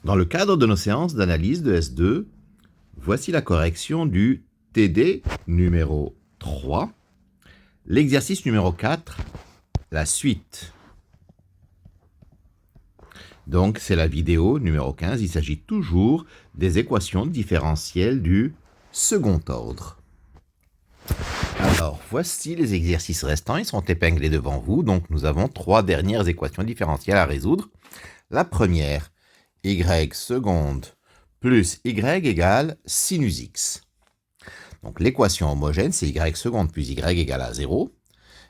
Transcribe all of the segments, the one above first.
Dans le cadre de nos séances d'analyse de S2, voici la correction du TD numéro 3, l'exercice numéro 4, la suite. Donc c'est la vidéo numéro 15, il s'agit toujours des équations différentielles du second ordre. Alors voici les exercices restants, ils sont épinglés devant vous, donc nous avons 3 dernières équations différentielles à résoudre. La première, y seconde plus y égale sinus x. Donc l'équation homogène, c'est y seconde plus y égale à 0.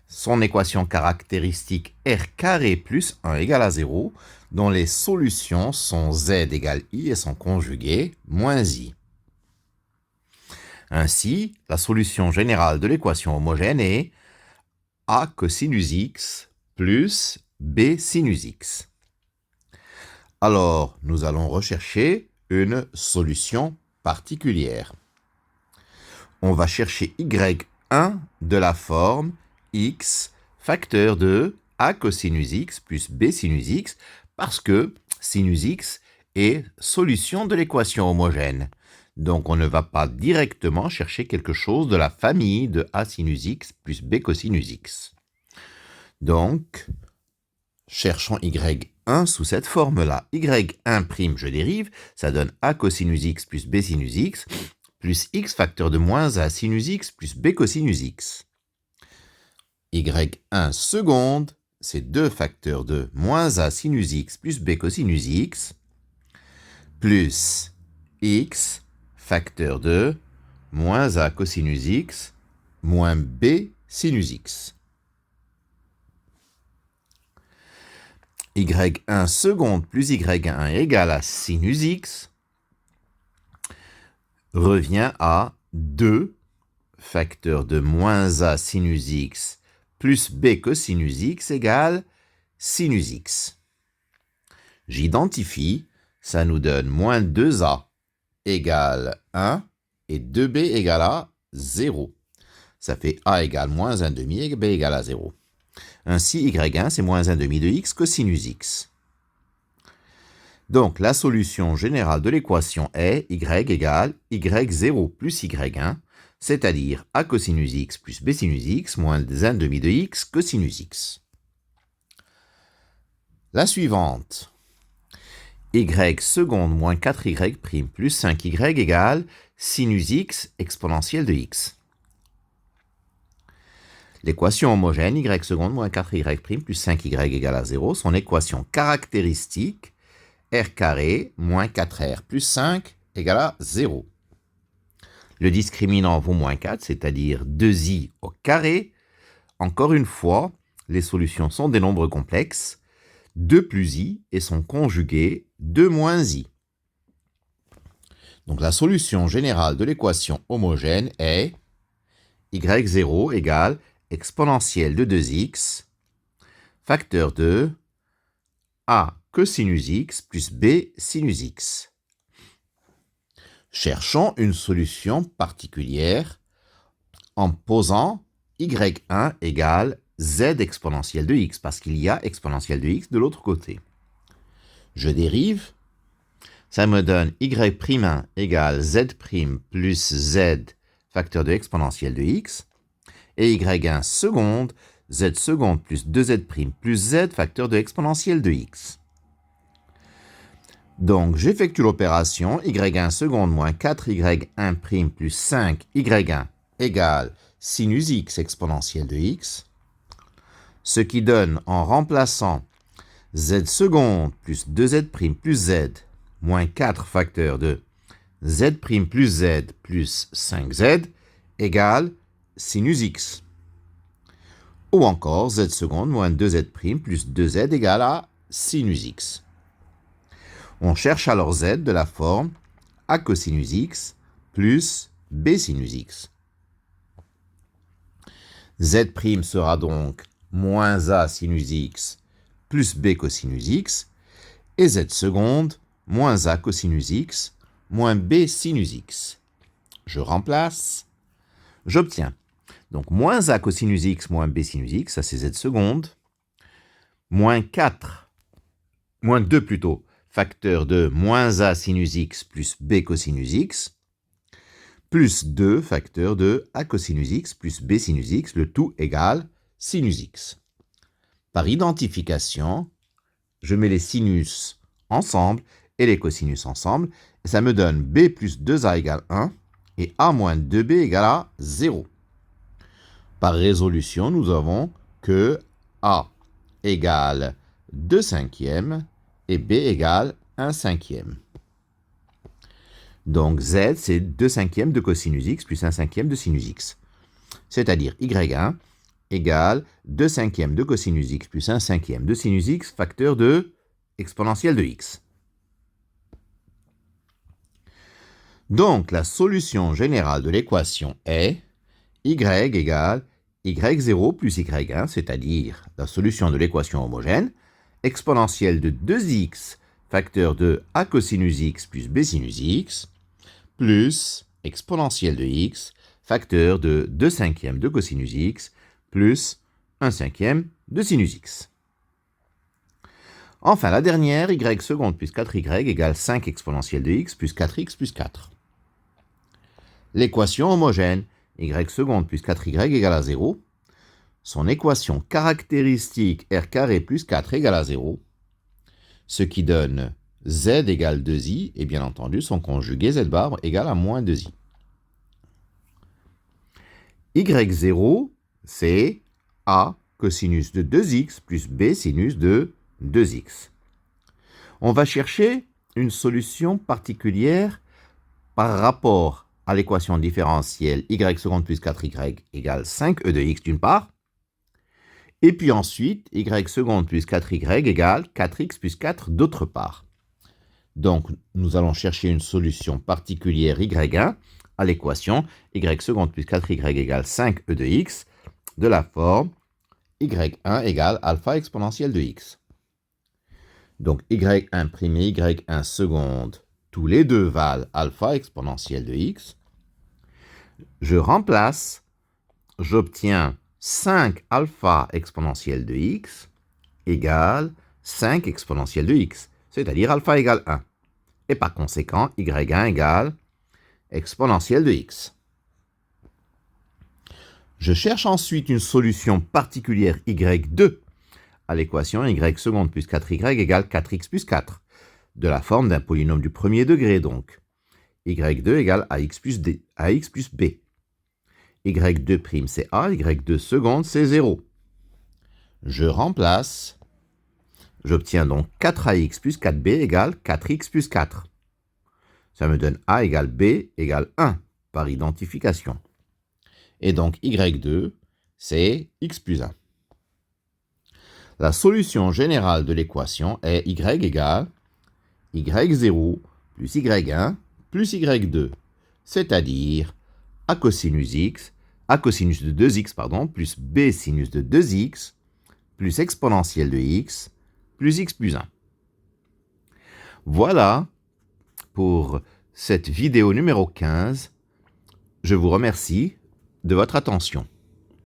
Son équation caractéristique r carré plus 1 égale à 0, dont les solutions sont z égale i et son conjugué moins i. Ainsi, la solution générale de l'équation homogène est a cosinus x plus b sinus x. Alors, nous allons rechercher une solution particulière. On va chercher y1 de la forme x facteur de a cosinus x plus b sinus x parce que sinus x est solution de l'équation homogène. Donc, on ne va pas directement chercher quelque chose de la famille de a sinus x plus b cosinus x. Donc, cherchons y1 sous cette forme-là. y1', je dérive, ça donne a cosinus x plus b sinus x, plus x facteur de moins a sinus x plus b cosinus x. y1 seconde, c'est 2 facteurs de moins a sinus x plus b cosinus x, plus x facteur de moins a cosinus x moins b sinus x. y1 seconde plus y1 égale à sinus x revient à 2 facteur de moins a sinus x plus b cosinus x égale sinus x. J'identifie, ça nous donne moins 2a égale 1 et 2b égale à 0. Ça fait a égale moins 1 demi et b égale à 0. Ainsi, y1, c'est moins 1 demi de x cosinus x. Donc, la solution générale de l'équation est y égale y0 plus y1, c'est-à-dire a cosinus x plus b sinus x moins 1 demi de x cosinus x. La suivante, y seconde moins 4y' plus 5y égale sinus x exponentielle de x. L'équation homogène y seconde moins 4y' plus 5y égale à 0, son équation caractéristique r carré moins 4r plus 5 égale à 0. Le discriminant vaut moins 4, c'est-à-dire 2i au carré. Encore une fois, les solutions sont des nombres complexes. 2 plus i et son conjugué 2 moins i. Donc la solution générale de l'équation homogène est y0 égale exponentielle de 2x, facteur de a cosinus x plus b sinus x. Cherchons une solution particulière en posant y1 égale z exponentielle de x, parce qu'il y a exponentielle de x de l'autre côté. Je dérive, ça me donne y'1 égale z' plus z facteur de exponentielle de x, et y1 seconde, z seconde plus 2z' plus z facteur de exponentielle de x. Donc, j'effectue l'opération y1 seconde moins 4y1' plus 5y1 égale sinus x exponentielle de x, ce qui donne, en remplaçant z seconde plus 2z' plus z moins 4 facteur de z' plus z plus 5z égale sinus x. Ou encore z seconde moins 2z' plus 2z égale à sinus x. On cherche alors z de la forme a cosinus x plus b sinus x. Z' sera donc moins a sinus x plus b cosinus x, et z seconde moins a cosinus x moins b sinus x. Je remplace, j'obtiens donc moins a cosinus x moins b sinus x, ça c'est z seconde, moins 2 plutôt, facteur de moins a sinus x plus b cosinus x, plus 2 facteur de a cosinus x plus b sinus x, le tout égale sinus x. Par identification, je mets les sinus ensemble et les cosinus ensemble, et ça me donne b plus 2a égale 1 et a moins 2b égale à 0. Par résolution, nous avons que a égale 2 cinquièmes et b égale 1 cinquième. Donc z, c'est 2 cinquièmes de cosinus x plus 1 cinquième de sinus x. C'est-à-dire y1 égale 2 cinquièmes de cosinus x plus 1 cinquième de sinus x, facteur de exponentielle de x. Donc, la solution générale de l'équation est y égale y0 plus y1, c'est-à-dire la solution de l'équation homogène, exponentielle de 2x, facteur de a cosinus x plus b sinus x, plus exponentielle de x, facteur de 2 cinquièmes de cosinus x, plus 1 cinquième de sinus x. Enfin, la dernière, y seconde plus 4y égale 5 exponentielle de x plus 4x plus 4. L'équation homogène, y seconde plus 4y égale à 0. Son équation caractéristique r carré plus 4 égale à 0. Ce qui donne z égale 2i, et bien entendu, son conjugué z bar égale à moins 2i. y0, c'est a cosinus de 2x plus b sinus de 2x. On va chercher une solution particulière par rapport à l'équation différentielle y seconde plus 4y égale 5e de x d'une part, et puis ensuite y seconde plus 4y égale 4x plus 4 d'autre part. Donc, nous allons chercher une solution particulière y1 à l'équation y seconde plus 4y égale 5e de x de la forme y1 égale alpha exponentielle de x. Donc, y1 prime et y1 seconde, tous les deux valent alpha exponentielle de x. Je remplace, j'obtiens 5 alpha exponentielle de x égale 5 exponentielle de x, c'est-à-dire alpha égale 1. Et par conséquent, y1 égale exponentielle de x. Je cherche ensuite une solution particulière y2 à l'équation y seconde plus 4y égale 4x plus 4, de la forme d'un polynôme du premier degré donc. y2 égale ax plus b. y2 prime c'est a, y2 seconde c'est 0. Je remplace, j'obtiens donc 4ax plus 4b égale 4x plus 4. Ça me donne a égale b égale 1 par identification. Et donc y2, c'est x plus 1. La solution générale de l'équation est y égale y0 plus y1 plus y2, c'est-à-dire a cosinus de 2x, plus b sinus de 2x, plus exponentielle de x, plus x plus 1. Voilà pour cette vidéo numéro 15. Je vous remercie de votre attention.